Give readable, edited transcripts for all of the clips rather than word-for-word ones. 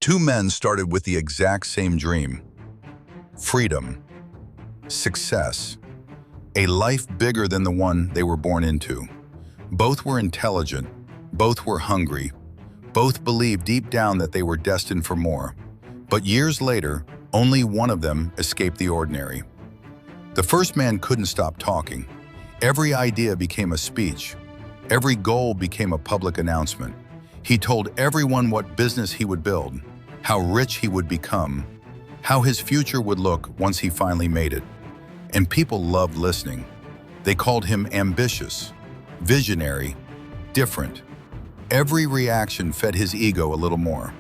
Two men started with the exact same dream: freedom, success, a life bigger than the one they were born into. Both were intelligent, both were hungry, both believed deep down that they were destined for more. But years later, only one of them escaped the ordinary. The first man couldn't stop talking. Every idea became a speech. Every goal became a public announcement. He told everyone what business he would build, how rich he would become, how his future would look once he finally made it. And people loved listening. They called him ambitious, visionary, different. Every reaction fed his ego a little more.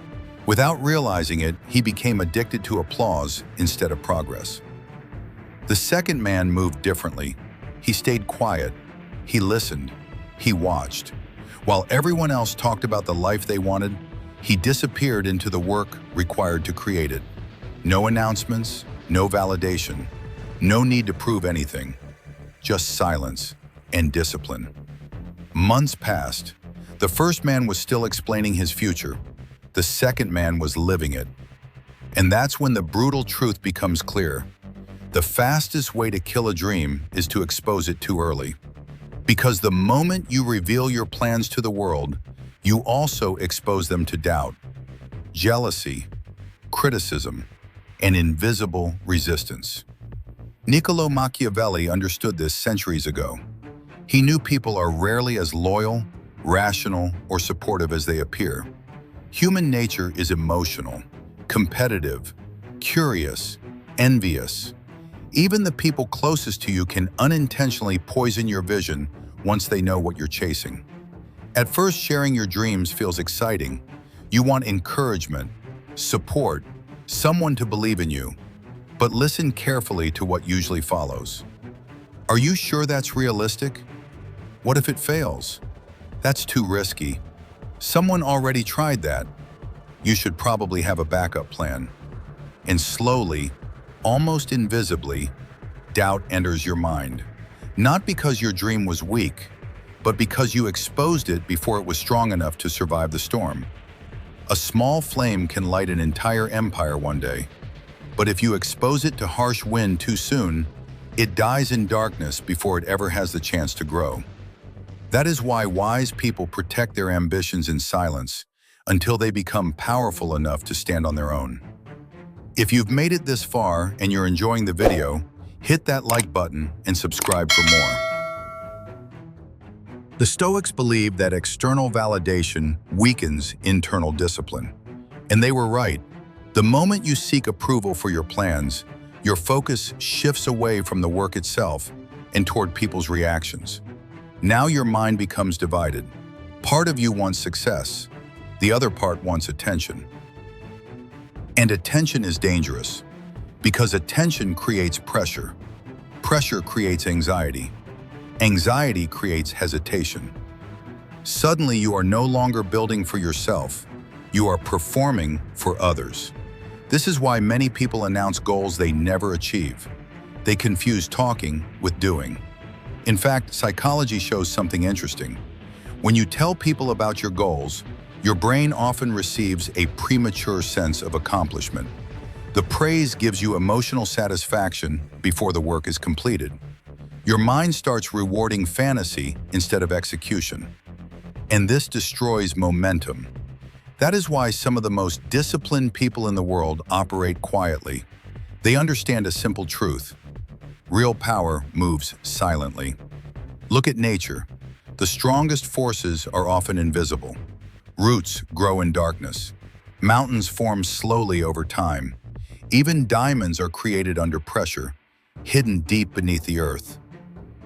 Without realizing it, he became addicted to applause instead of progress. The second man moved differently. He stayed quiet. He listened. He watched. While everyone else talked about the life they wanted, he disappeared into the work required to create it. No announcements, no validation, no need to prove anything, just silence and discipline. Months passed. The first man was still explaining his future. The second man was living it. And that's when the brutal truth becomes clear. The fastest way to kill a dream is to expose it too early. Because the moment you reveal your plans to the world, you also expose them to doubt, jealousy, criticism, and invisible resistance. Niccolò Machiavelli understood this centuries ago. He knew people are rarely as loyal, rational, or supportive as they appear. Human nature is emotional, competitive, curious, envious. Even the people closest to you can unintentionally poison your vision once they know what you're chasing. At first, sharing your dreams feels exciting. You want encouragement, support, someone to believe in you. But listen carefully to what usually follows. Are you sure that's realistic? What if it fails? That's too risky. Someone already tried that. You should probably have a backup plan. And slowly, almost invisibly, doubt enters your mind. Not because your dream was weak, but because you exposed it before it was strong enough to survive the storm. A small flame can light an entire empire one day, but if you expose it to harsh wind too soon, it dies in darkness before it ever has the chance to grow. That is why wise people protect their ambitions in silence until they become powerful enough to stand on their own. If you've made it this far and you're enjoying the video, hit that like button and subscribe for more. The Stoics believed that external validation weakens internal discipline. And they were right. The moment you seek approval for your plans, your focus shifts away from the work itself and toward people's reactions. Now your mind becomes divided. Part of you wants success, the other part wants attention. And attention is dangerous, because attention creates pressure. Pressure creates anxiety. Anxiety creates hesitation. Suddenly you are no longer building for yourself, you are performing for others. This is why many people announce goals they never achieve. They confuse talking with doing. In fact, psychology shows something interesting. When you tell people about your goals, your brain often receives a premature sense of accomplishment. The praise gives you emotional satisfaction before the work is completed. Your mind starts rewarding fantasy instead of execution. And this destroys momentum. That is why some of the most disciplined people in the world operate quietly. They understand a simple truth. Real power moves silently. Look at nature. The strongest forces are often invisible. Roots grow in darkness. Mountains form slowly over time. Even diamonds are created under pressure, hidden deep beneath the earth.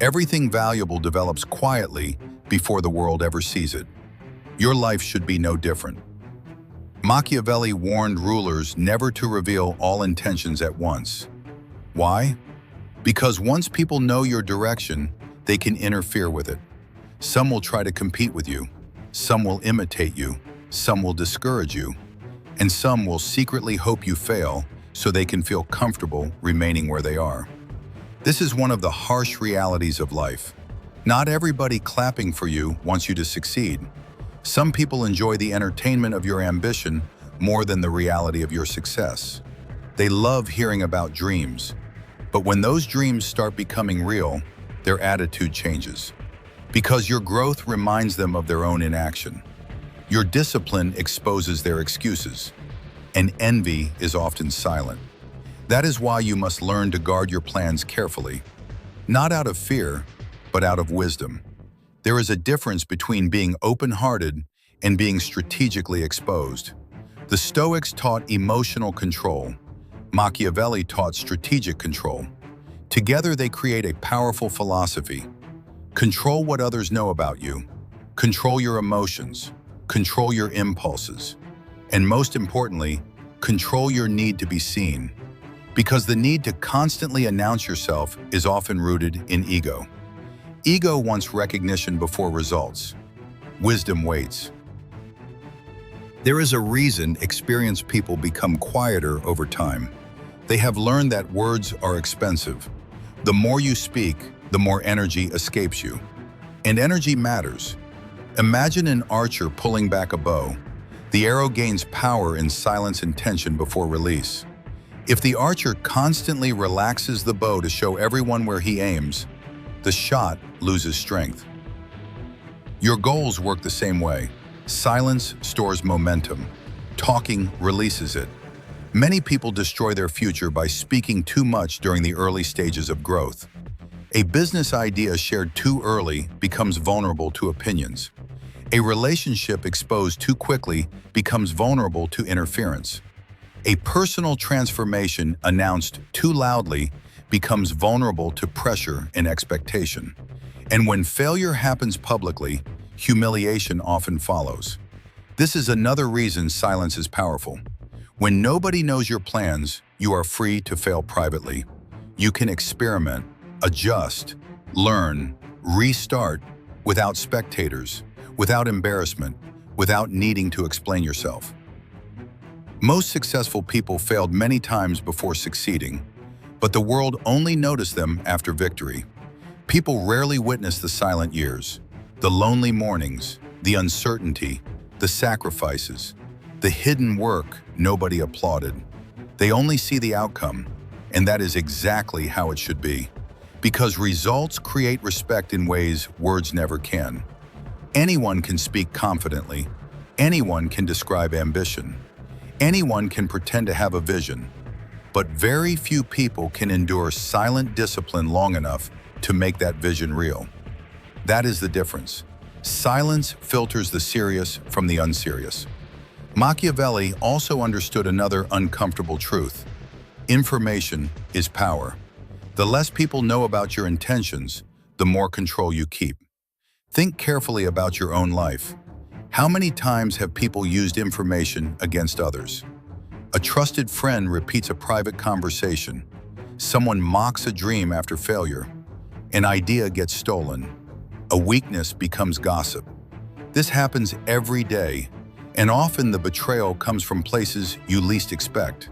Everything valuable develops quietly before the world ever sees it. Your life should be no different. Machiavelli warned rulers never to reveal all intentions at once. Why? Because once people know your direction, they can interfere with it. Some will try to compete with you. Some will imitate you. Some will discourage you. And some will secretly hope you fail so they can feel comfortable remaining where they are. This is one of the harsh realities of life. Not everybody clapping for you wants you to succeed. Some people enjoy the entertainment of your ambition more than the reality of your success. They love hearing about dreams, but when those dreams start becoming real, their attitude changes. Because your growth reminds them of their own inaction. Your discipline exposes their excuses, and envy is often silent. That is why you must learn to guard your plans carefully, not out of fear, but out of wisdom. There is a difference between being open-hearted and being strategically exposed. The Stoics taught emotional control. Machiavelli taught strategic control. Together they create a powerful philosophy. Control what others know about you. Control your emotions. Control your impulses. And most importantly, control your need to be seen. Because the need to constantly announce yourself is often rooted in ego. Ego wants recognition before results. Wisdom waits. There is a reason experienced people become quieter over time. They have learned that words are expensive. The more you speak, the more energy escapes you. And energy matters. Imagine an archer pulling back a bow. The arrow gains power in silence and tension before release. If the archer constantly relaxes the bow to show everyone where he aims, the shot loses strength. Your goals work the same way. Silence stores momentum. Talking releases it. Many people destroy their future by speaking too much during the early stages of growth. A business idea shared too early becomes vulnerable to opinions. A relationship exposed too quickly becomes vulnerable to interference. A personal transformation announced too loudly becomes vulnerable to pressure and expectation. And when failure happens publicly, humiliation often follows. This is another reason silence is powerful. When nobody knows your plans, you are free to fail privately. You can experiment, adjust, learn, restart without spectators, without embarrassment, without needing to explain yourself. Most successful people failed many times before succeeding, but the world only noticed them after victory. People rarely witness the silent years, the lonely mornings, the uncertainty, the sacrifices, the hidden work nobody applauded. They only see the outcome, and that is exactly how it should be. Because results create respect in ways words never can. Anyone can speak confidently. Anyone can describe ambition. Anyone can pretend to have a vision. But very few people can endure silent discipline long enough to make that vision real. That is the difference. Silence filters the serious from the unserious. Machiavelli also understood another uncomfortable truth. Information is power. The less people know about your intentions, the more control you keep. Think carefully about your own life. How many times have people used information against others? A trusted friend repeats a private conversation. Someone mocks a dream after failure. An idea gets stolen. A weakness becomes gossip. This happens every day, and often the betrayal comes from places you least expect.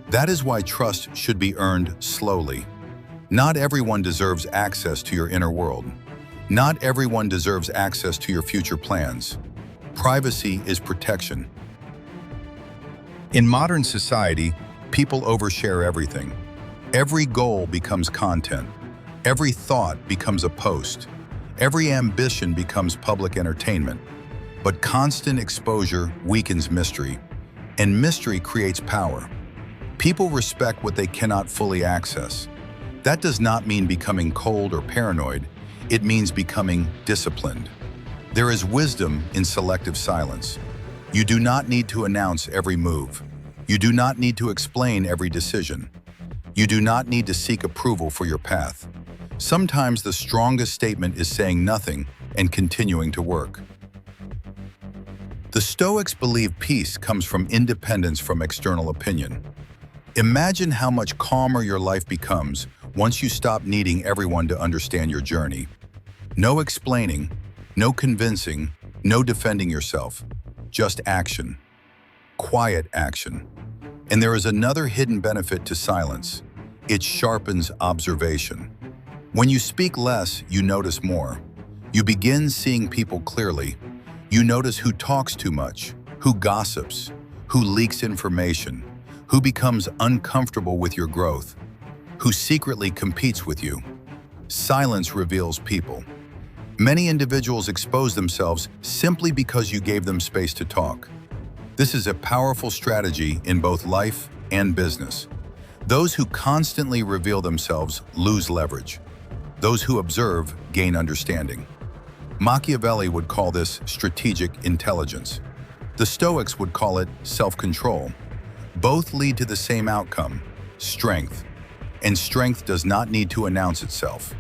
That is why trust should be earned slowly. Not everyone deserves access to your inner world. Not everyone deserves access to your future plans. Privacy is protection. In modern society, people overshare everything. Every goal becomes content. Every thought becomes a post. Every ambition becomes public entertainment. But constant exposure weakens mystery, and mystery creates power. People respect what they cannot fully access. That does not mean becoming cold or paranoid. It means becoming disciplined. There is wisdom in selective silence. You do not need to announce every move. You do not need to explain every decision. You do not need to seek approval for your path. Sometimes the strongest statement is saying nothing and continuing to work. The Stoics believe peace comes from independence from external opinion. Imagine how much calmer your life becomes once you stop needing everyone to understand your journey. No explaining, no convincing, no defending yourself, just action. Quiet action. And there is another hidden benefit to silence. It sharpens observation. When you speak less, you notice more. You begin seeing people clearly. You notice who talks too much, who gossips, who leaks information, who becomes uncomfortable with your growth, who secretly competes with you. Silence reveals people. Many individuals expose themselves simply because you gave them space to talk. This is a powerful strategy in both life and business. Those who constantly reveal themselves lose leverage. Those who observe gain understanding. Machiavelli would call this strategic intelligence. The Stoics would call it self-control. Both lead to the same outcome, strength. And strength does not need to announce itself.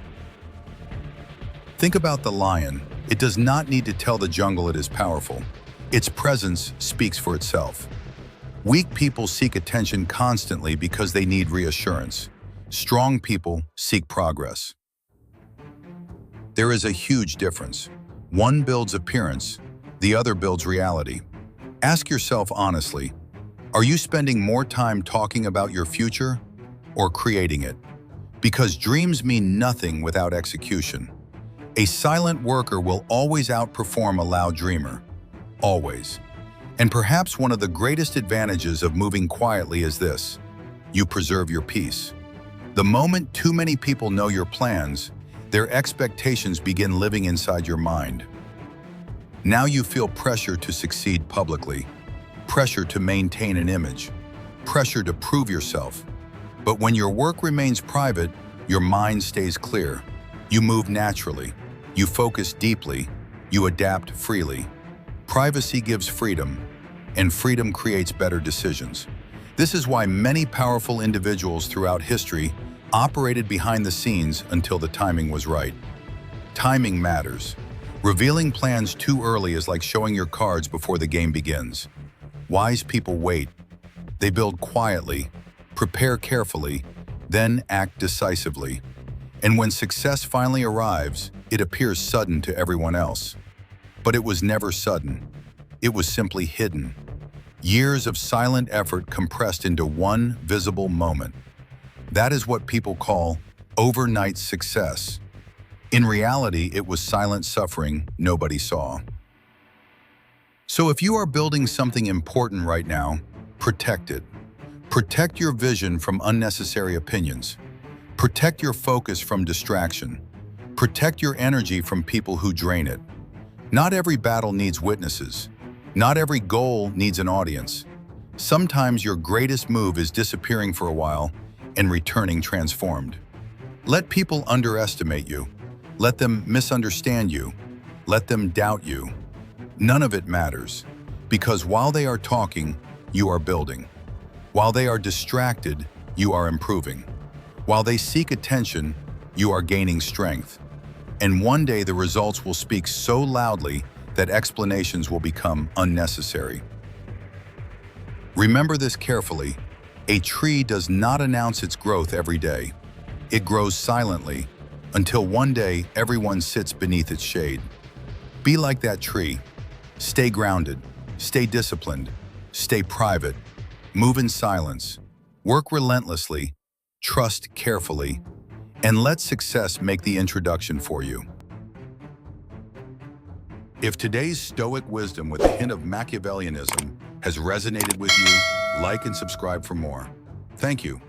Think about the lion. It does not need to tell the jungle it is powerful. Its presence speaks for itself. Weak people seek attention constantly because they need reassurance. Strong people seek progress. There is a huge difference. One builds appearance, the other builds reality. Ask yourself honestly, are you spending more time talking about your future or creating it? Because dreams mean nothing without execution. A silent worker will always outperform a loud dreamer. Always. And perhaps one of the greatest advantages of moving quietly is this: you preserve your peace. The moment too many people know your plans, their expectations begin living inside your mind. Now you feel pressure to succeed publicly, pressure to maintain an image, pressure to prove yourself. But when your work remains private, your mind stays clear. You move naturally. You focus deeply. You adapt freely. Privacy gives freedom, and freedom creates better decisions. This is why many powerful individuals throughout history operated behind the scenes until the timing was right. Timing matters. Revealing plans too early is like showing your cards before the game begins. Wise people wait. They build quietly, prepare carefully, then act decisively. And when success finally arrives, it appears sudden to everyone else. But it was never sudden. It was simply hidden. Years of silent effort compressed into one visible moment. That is what people call overnight success. In reality, it was silent suffering nobody saw. So if you are building something important right now, protect it. Protect your vision from unnecessary opinions. Protect your focus from distraction. Protect your energy from people who drain it. Not every battle needs witnesses. Not every goal needs an audience. Sometimes your greatest move is disappearing for a while and returning transformed. Let people underestimate you. Let them misunderstand you. Let them doubt you. None of it matters, because while they are talking, you are building. While they are distracted, you are improving. While they seek attention, you are gaining strength. And one day the results will speak so loudly that explanations will become unnecessary. Remember this carefully. A tree does not announce its growth every day. It grows silently until one day everyone sits beneath its shade. Be like that tree. Stay grounded, stay disciplined, stay private, move in silence, work relentlessly, trust carefully, and let success make the introduction for you. If today's Stoic wisdom with a hint of Machiavellianism has resonated with you, like and subscribe for more. Thank you.